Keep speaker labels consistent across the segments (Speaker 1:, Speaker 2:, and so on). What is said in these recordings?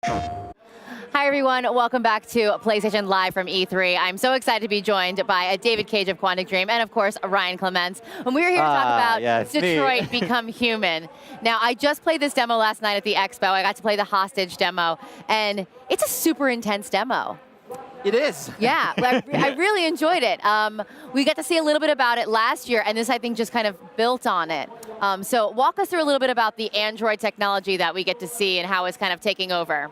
Speaker 1: Hi, everyone. Welcome back to PlayStation Live from E3. I'm so excited to be joined by David Cage of Quantic Dream and, of course, Ryan Clements. And we're here to talk about Detroit Become Human. Now, I just played this demo last night at the Expo. I got to play the hostage demo, and it's a super intense demo.
Speaker 2: It is.
Speaker 1: Yeah, I really enjoyed it. We got to see a little bit about it last year, and this, I think, just kind of built on it. So walk us through a little bit about the Android technology that we get to see and how it's kind of taking over.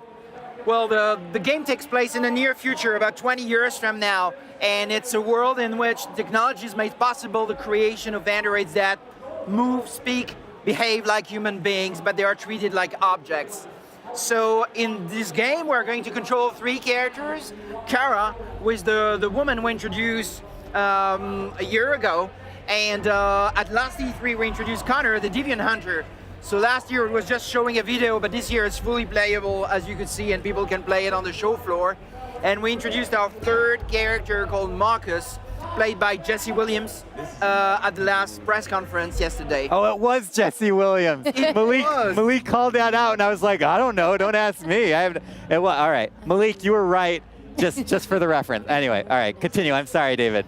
Speaker 2: Well, the game takes place in the near future, about 20 years from now, and it's a world in which technology has made possible the creation of androids that move, speak, behave like human beings, but they are treated like objects. So in this game, we're going to control 3 characters. Kara was the woman we introduced a year ago, and at last E3 we introduced Connor, the Deviant Hunter. So last year it was just showing a video, but this year it's fully playable, as you can see, and people can play it on the show floor. And we introduced our 3rd character called Marcus, played by Jesse Williams at the last press conference yesterday.
Speaker 3: Oh, it was Jesse Williams. Malik called that out, and I was like, I don't know, don't ask me. All right, Malik, you were right, just for the reference. Anyway, all right, continue. I'm sorry, David.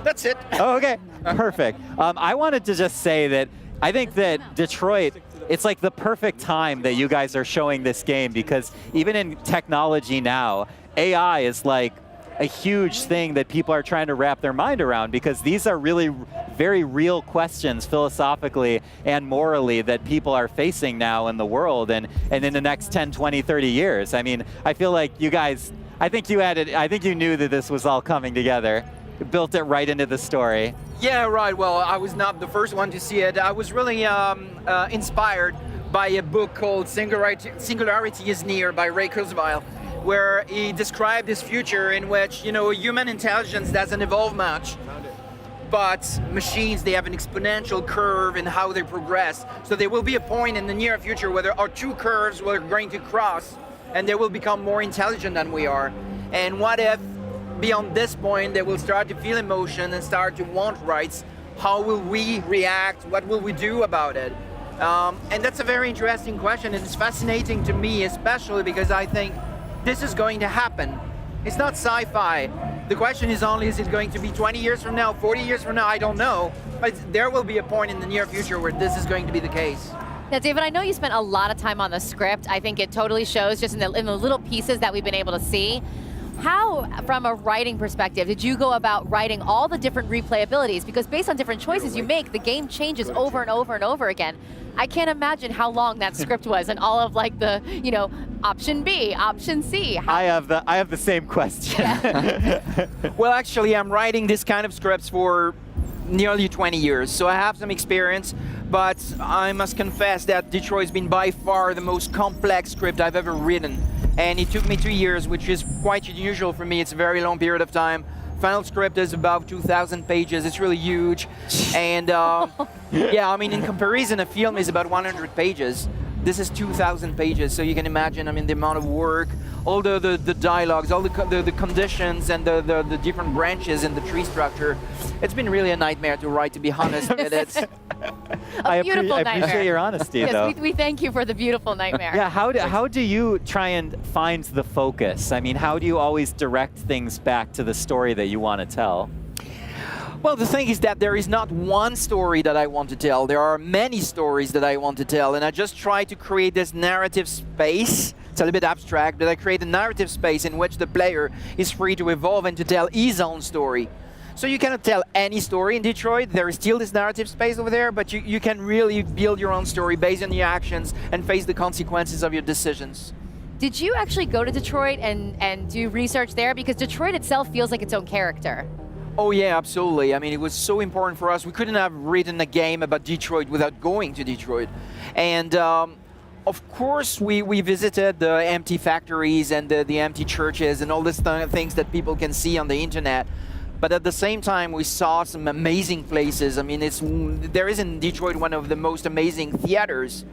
Speaker 2: That's it.
Speaker 3: Oh, okay, perfect. I wanted to just say that I think that Detroit, it's like the perfect time that you guys are showing this game, because even in technology now, AI is like a huge thing that people are trying to wrap their mind around, because these are really very real questions philosophically and morally that people are facing now in the world and in the next 10, 20, 30 years. I mean, I feel like you guys, I think you knew that this was all coming together. You built it right into the story.
Speaker 2: Yeah, right. Well, I was not the first one to see it. I was really inspired by a book called Singularity is Near by Ray Kurzweil, where he described this future in which, human intelligence doesn't evolve much, but machines, they have an exponential curve in how they progress. So there will be a point in the near future where there are 2 curves we're going to cross, and they will become more intelligent than we are. And what if, beyond this point, they will start to feel emotion and start to want rights? How will we react? What will we do about it? And that's a very interesting question, and it's fascinating to me, especially because I think this is going to happen. It's not sci-fi. The question is only, is it going to be 20 years from now, 40 years from now? I don't know. But there will be a point in the near future where this is going to be the case.
Speaker 1: Now, David, I know you spent a lot of time on the script. I think it totally shows just in the little pieces that we've been able to see. How, from a writing perspective, did you go about writing all the different replayabilities? Because based on different choices you make, the game changes over and over and over again. I can't imagine how long that script was and all of like the, option B, option C.
Speaker 3: I have the same question.
Speaker 1: Yeah.
Speaker 2: Well, actually, I'm writing this kind of scripts for nearly 20 years, so I have some experience, but I must confess that Detroit's been by far the most complex script I've ever written. And it took me 2 years, which is quite unusual for me. It's a very long period of time. Final script is about 2,000 pages. It's really huge. And yeah, I mean, in comparison, a film is about 100 pages. This is 2,000 pages, so you can imagine, I mean, the amount of work, all the dialogues, all the conditions, and the different branches in the tree structure. It's been really a nightmare to write, to be honest.
Speaker 1: I
Speaker 3: appreciate your honesty, though.
Speaker 1: Yes, we thank you for the beautiful nightmare.
Speaker 3: Yeah, how do you try and find the focus? I mean, how do you always direct things back to the story that you want to tell?
Speaker 2: Well, the thing is that there is not one story that I want to tell. There are many stories that I want to tell, and I just try to create this narrative space. It's a little bit abstract, but I create a narrative space in which the player is free to evolve and to tell his own story. So you cannot tell any story in Detroit. There is still this narrative space over there, but you can really build your own story based on your actions and face the consequences of your decisions.
Speaker 1: Did you actually go to Detroit and do research there? Because Detroit itself feels like its own character.
Speaker 2: Oh yeah, absolutely. I mean, it was so important for us. We couldn't have written a game about Detroit without going to Detroit. And of course, we visited the empty factories and the empty churches and all these things that people can see on the internet. But at the same time, we saw some amazing places. I mean, there is in Detroit one of the most amazing theaters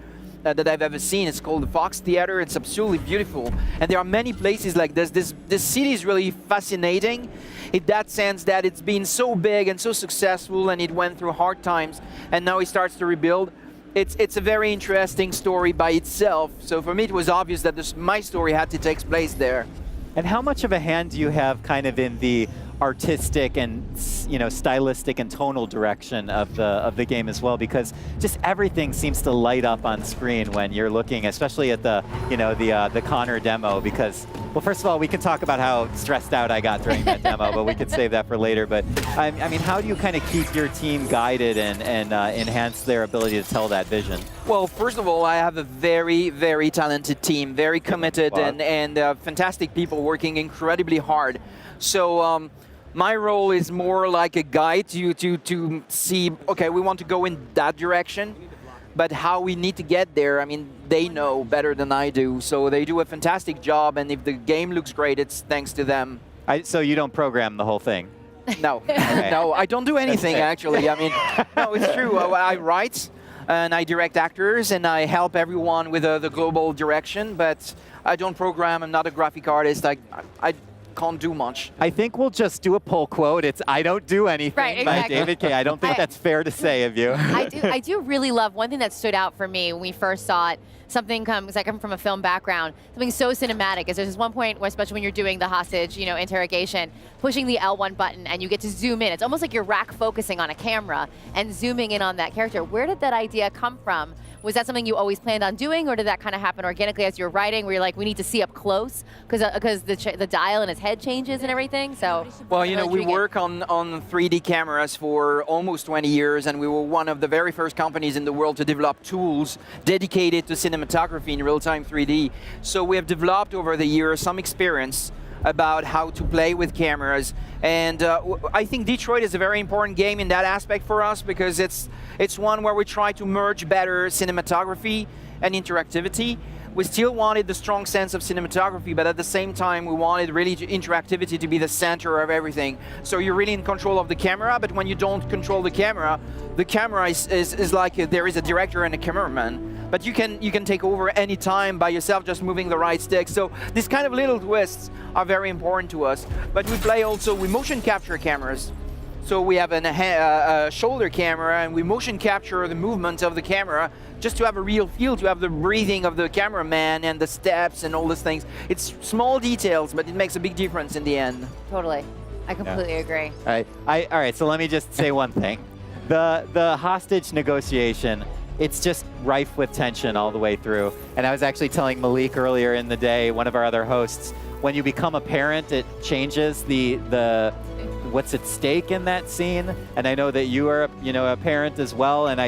Speaker 2: that I've ever seen. It's called the Fox Theater. It's absolutely beautiful. And there are many places like this. This city is really fascinating in that sense that it's been so big and so successful, and it went through hard times, and now it starts to rebuild. it's a very interesting story by itself. So for me, it was obvious that my story had to take place there.
Speaker 3: And how much of a hand do you have kind of in the artistic and stylistic and tonal direction of the game as well? Because just everything seems to light up on screen when you're looking, especially at the the Connor demo. Because, well, first of all, we can talk about how stressed out I got during that demo, but we could save that for later. But I mean, how do you kind of keep your team guided and enhance their ability to tell that vision?
Speaker 2: Well, first of all, I have a very, very talented team, very committed and fantastic people working incredibly hard. So my role is more like a guide to see, okay, we want to go in that direction, but how we need to get there, I mean, they know better than I do. So they do a fantastic job, and if the game looks great, it's thanks to them.
Speaker 3: So you don't program the whole thing?
Speaker 2: No, no, I don't do anything, actually. I mean, no, it's true. I write, and I direct actors, and I help everyone with the global direction, but I don't program. I'm not a graphic artist. I can't do much.
Speaker 3: I think we'll just do a pull quote. It's "I don't do anything"
Speaker 1: right, exactly.
Speaker 3: by David Kaye. I don't think that's fair to say of you.
Speaker 1: I do really love, one thing that stood out for me when we first saw it, because I come from a film background, something so cinematic is there's this one point where, especially when you're doing the hostage, interrogation, pushing the L1 button and you get to zoom in. It's almost like you're rack focusing on a camera and zooming in on that character. Where did that idea come from? Was that something you always planned on doing, or did that kind of happen organically as you're writing, where you're like, we need to see up close because the dial in his head changes and everything? So,
Speaker 2: well, we work on 3D cameras for almost 20 years, and we were one of the very first companies in the world to develop tools dedicated to cinematography in real-time 3D. So we have developed over the years some experience about how to play with cameras, and I think Detroit is a very important game in that aspect for us, because it's one where we try to merge better cinematography and interactivity. We still wanted the strong sense of cinematography, but at the same time we wanted really interactivity to be the center of everything. So you're really in control of the camera, but when you don't control the camera is like there is a director and a cameraman. But you can take over any time by yourself, just moving the right stick. So these kind of little twists are very important to us. But we play also with motion capture cameras. So we have a shoulder camera, and we motion capture the movement of the camera just to have a real feel, to have the breathing of the cameraman and the steps and all these things. It's small details, but it makes a big difference in the end.
Speaker 1: Totally. I completely agree.
Speaker 3: All right, so let me just say one thing. The hostage negotiation, it's just rife with tension all the way through. And I was actually telling Malik earlier in the day, one of our other hosts, when you become a parent, it changes the what's at stake in that scene. And I know that you are a parent as well, and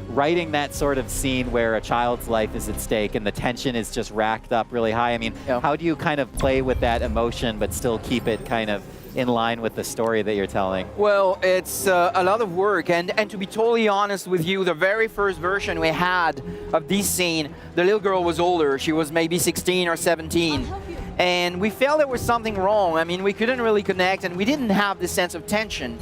Speaker 3: writing that sort of scene where a child's life is at stake and the tension is just racked up really high. I mean, how do you kind of play with that emotion but still keep it kind of in line with the story that you're telling?
Speaker 2: Well, it's a lot of work, and to be totally honest with you, the very first version we had of this scene, the little girl was older. She was maybe 16 or 17. And we felt there was something wrong. I mean, we couldn't really connect, and we didn't have this sense of tension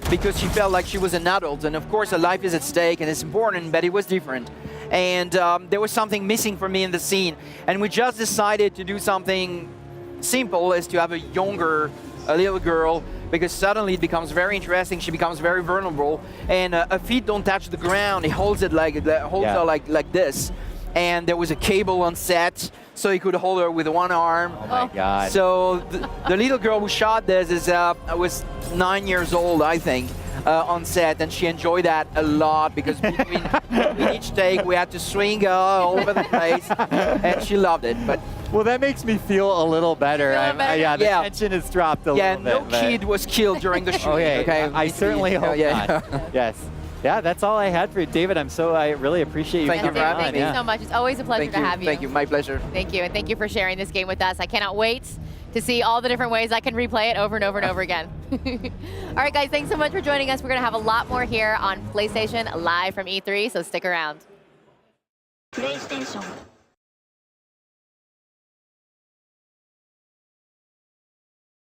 Speaker 2: because she felt like she was an adult. And of course, her life is at stake, and it's important, but it was different. And there was something missing for me in the scene. And we just decided to do something simple, is to have a little girl, because suddenly it becomes very interesting. She becomes very vulnerable, and her feet don't touch the ground. He holds it her like this. And there was a cable on set, so he could hold her with one arm.
Speaker 3: Oh my God.
Speaker 2: So the little girl who shot this was 9 years old, I think, on set, and she enjoyed that a lot, because between each take we had to swing her all over the place, and she loved it. But
Speaker 3: well, that makes me feel a little better. The tension has dropped a little bit.
Speaker 2: Yeah, no kid was killed during the shooting.
Speaker 3: Okay, I certainly hope not. Yes. Yeah, that's all I had for you. David, I really appreciate you coming on.
Speaker 1: Thank you so much. It's always a pleasure to have you.
Speaker 2: Thank you, my pleasure.
Speaker 1: Thank you, and thank you for sharing this game with us. I cannot wait to see all the different ways I can replay it over and over and over again. All right, guys, thanks so much for joining us. We're going to have a lot more here on PlayStation live from E3, so stick around.
Speaker 4: PlayStation